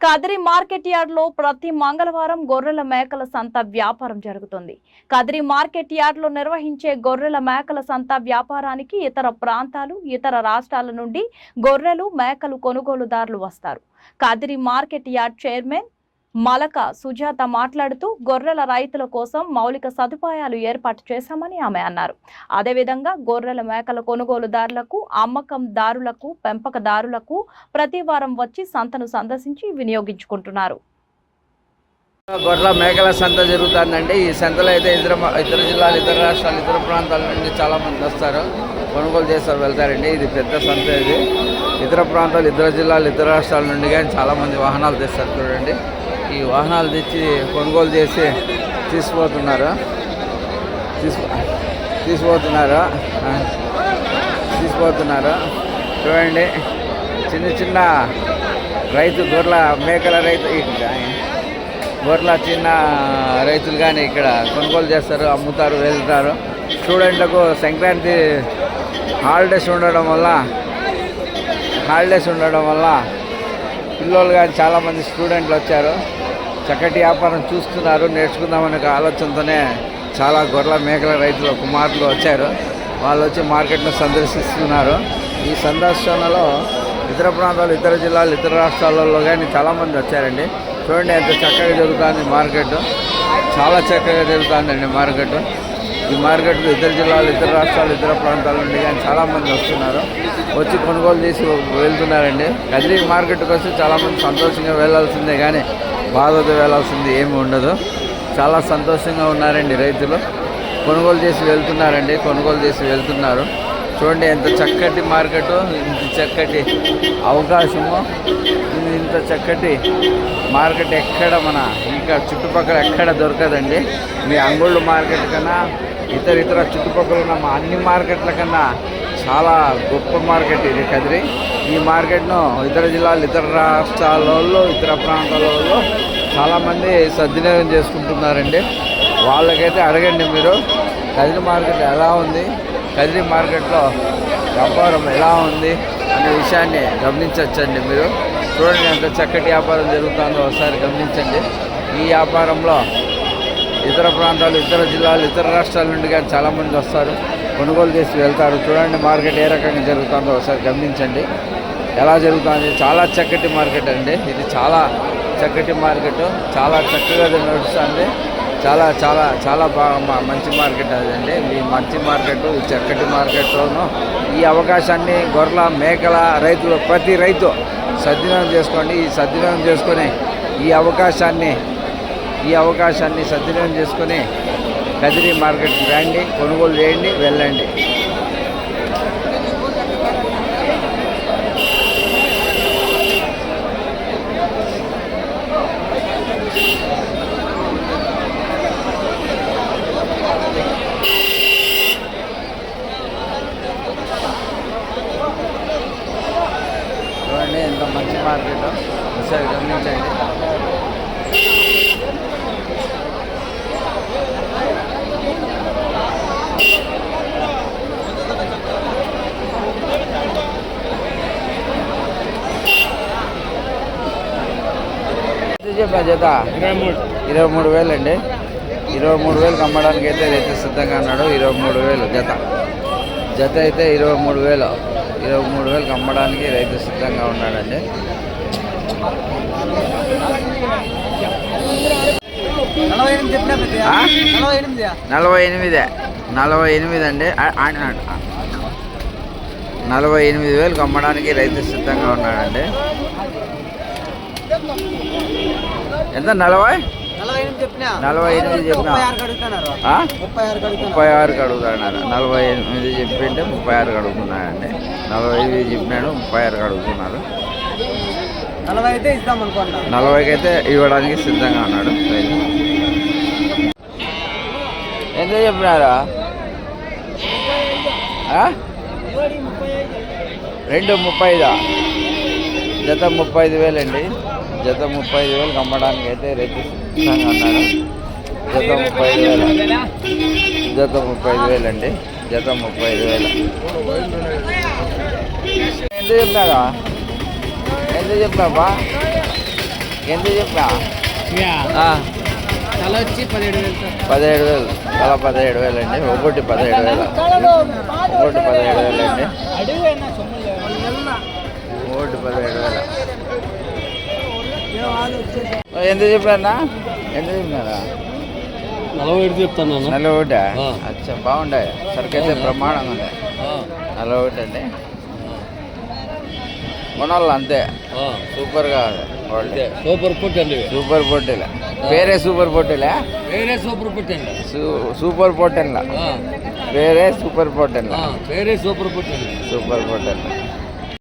Kadiri market yard లో ప్రతి మంగళవారం గొర్రెల మేకల సంత వ్యాపారం జరుగుతుంది. కదిరి మార్కెట్ యార్డ్ లో నిర్వహించే గొర్రెల మేకల సంత వ్యాపారానికి ఇతర ప్రాంతాలు, ఇతర రాష్ట్రాల నుండి గొర్రెలు, మేకలు కొనుగోలుదారులు వస్తారు. Kadiri market yard chairman Malaka Sujatha మాట్లాడుతూ గొర్రెల రైతుల కోసం మౌలిక సదుపాయాలు ఏర్పాటు చేశామని ఆమె అన్నారు. అదేవిధంగా గొర్రెల మేకల కొనుగోలుదారులకు, అమ్మకందారులకు, పెంపకదారులకు ప్రతి వారం వచ్చి సంతను సందర్శించి వినియోగించుకుంటున్నారు. గొర్రెల మేకల సంత జరుగుతుందండి. ఈ సంతలో అయితే ఇతర జిల్లాలు, ఇతర రాష్ట్రాలు, ఇతర ప్రాంతాల నుండి చాలామంది వస్తారు, కొనుగోలు చేస్తారు, వెళ్తారండి. ఇది పెద్ద సంత. ఇది ఇతర ప్రాంతాలు, ఇతర జిల్లాలు, ఇతర రాష్ట్రాల నుండి కానీ చాలామంది వాహనాలు తెస్తారు. చూడండి, ఈ వాహనాలు తెచ్చి కొనుగోలు చేసి తీసుకుపోతున్నారు. చూడండి, చిన్న చిన్న రైతు గొర్రెల మేకల రైతు, గొర్రెల చిన్న రైతులు కానీ ఇక్కడ కొనుగోలు చేస్తారు, అమ్ముతారు, వెళ్తారు. స్టూడెంట్లకు సంక్రాంతి హాలిడేస్ ఉండడం వల్ల పిల్లలు కానీ చాలామంది స్టూడెంట్లు వచ్చారు. చక్కటి వ్యాపారం చూస్తున్నారు, నేర్చుకుందామనే ఆలోచనతోనే చాలా గొర్రెల మేకల రైతుల కుమారులు వచ్చారు. వాళ్ళు వచ్చి మార్కెట్ను సందర్శిస్తున్నారు. ఈ సందర్శనలో ఇతర ప్రాంతాలు, ఇతర జిల్లాలు, ఇతర రాష్ట్రాలలో కానీ చాలామంది వచ్చారండి. చూడండి ఎంత చక్కగా జరుగుతుంది మార్కెట్. చాలా చక్కగా జరుగుతుందండి మార్కెట్. ఈ మార్కెట్కు ఇతర జిల్లాలు, ఇతర రాష్ట్రాలు, ఇతర ప్రాంతాల నుండి కానీ చాలామంది వస్తున్నారు, వచ్చి కొనుగోలు చేసి వెళ్తున్నారండి. కదిరి మార్కెట్కి వస్తే చాలామంది సంతోషంగా వెళ్ళాల్సిందే కానీ బాధతో వెళ్ళాల్సింది ఏమి ఉండదు. చాలా సంతోషంగా ఉన్నారండి రైతులు. కొనుగోలు చేసి వెళ్తున్నారు. చూడండి ఎంత చక్కటి మార్కెట్, ఇంత చక్కటి అవకాశము, ఇంత చక్కటి మార్కెట్ ఎక్కడ మన ఇంకా చుట్టుపక్కల ఎక్కడ దొరకదండి. మీ అంగళ్ళు మార్కెట్ కన్నా, ఇతర చుట్టుపక్కల ఉన్న మా అన్ని మార్కెట్ల కన్నా చాలా గొప్ప మార్కెట్ ఇది కదిరి. ఈ మార్కెట్ను ఇతర జిల్లాలు, ఇతర రాష్ట్రాలలో, ఇతర ప్రాంతాలలో చాలామంది సద్వినియోగం చేసుకుంటున్నారండి. వాళ్ళకైతే అడగండి మీరు, కదిరి మార్కెట్ ఎలా ఉంది, కదిరి మార్కెట్లో వ్యాపారం ఎలా ఉంది అనే విషయాన్ని గమనించవచ్చండి. మీరు చూడండి ఎంత చక్కటి వ్యాపారం జరుగుతుందో ఒకసారి గమనించండి. ఈ వ్యాపారంలో ఇతర ప్రాంతాలు, ఇతర జిల్లాలు, ఇతర రాష్ట్రాల నుండి కానీ చాలామంది వస్తారు, కొనుగోలు చేసి వెళ్తారు. చూడండి మార్కెట్ ఏ రకంగా జరుగుతుందో ఒకసారి గమనించండి. ఎలా జరుగుతుంది, చాలా చక్కటి మార్కెట్ అండి ఇది. చాలా చక్కటి మార్కెట్, చాలా చక్కగా నడుస్తుంది. చాలా చాలా చాలా బాగా మంచి మార్కెట్ అదండి. ఈ మంచి మార్కెట్, ఈ చక్కటి మార్కెట్లోనూ ఈ అవకాశాన్ని గొర్రెల మేకల రైతులు ప్రతి రైతు సద్వినియోగం చేసుకోండి. ఈ సద్వినియోగం చేసుకొని ఈ అవకాశాన్ని సద్వినియోగం చేసుకొని కదిరి మార్కెట్కి రండి, కొనుగోలు చేయండి, వెళ్ళండి. చూడండి ఎంత మంచి మార్కెట్, ఒకసారి గమనించండి. చెప్పా జత 23,000 అండి. 23,000 అమ్మడానికి అయితే రైతు సిద్ధంగా అన్నాడు. 23,000 జత అయితే 23,000 అమ్మడానికి రైతు సిద్ధంగా ఉన్నాడండి. 48 అండి. 48,000 అమ్మడానికి రైతు సిద్ధంగా ఉన్నాడండి. ఎంత 48 చెప్పిన 36 అడుగుతున్నాడు. 48 చెప్పింటే 36 అడుగుతున్నాడండి. 45 చెప్పినాడు, 36 అడుగుతున్నారు. 40కి అయితే ఇవ్వడానికి సిద్ధంగా ఉన్నాడు. ఎంత చెప్పినారా? 2:35 జత 35,000 అండి. జత 35,000 అమ్మడానికి అయితే రైతు సిద్ధంగా ఉన్నాడు. జత 35,000 అండి. జత 35,000. ఎంత చెప్పినారా? ఎంత చెప్పినావా? ఎంత చెప్పా తల వచ్చి 17,000 సార్. 17,000 తల 17,000 అండి. ఒకటి 17,000 ఒకటి 17,000 అండి. ఒకటి 17,000 ఎంత చెప్పారా? ఎంత చెప్పినారా? 41 చెప్తాను. 41. అచ్చా బాగుండే సరుకు అయితే బ్రహ్మాండంగా ఉంది. 41 అండి. కొనాలి అంతే. సూపర్గా క్వాలిటీ. సూపర్ పొట్టండి. సూపర్ పొట్టేలా వేరే సూపర్ పొట్టేలా వేరే సూపర్ పొట్టండి. సూపర్ పొట్టెన్లా వేరే సూపర్ పొట్టెన్లా వేరే సూపర్ పొట్టండి. సూపర్ పొట్టెన్లా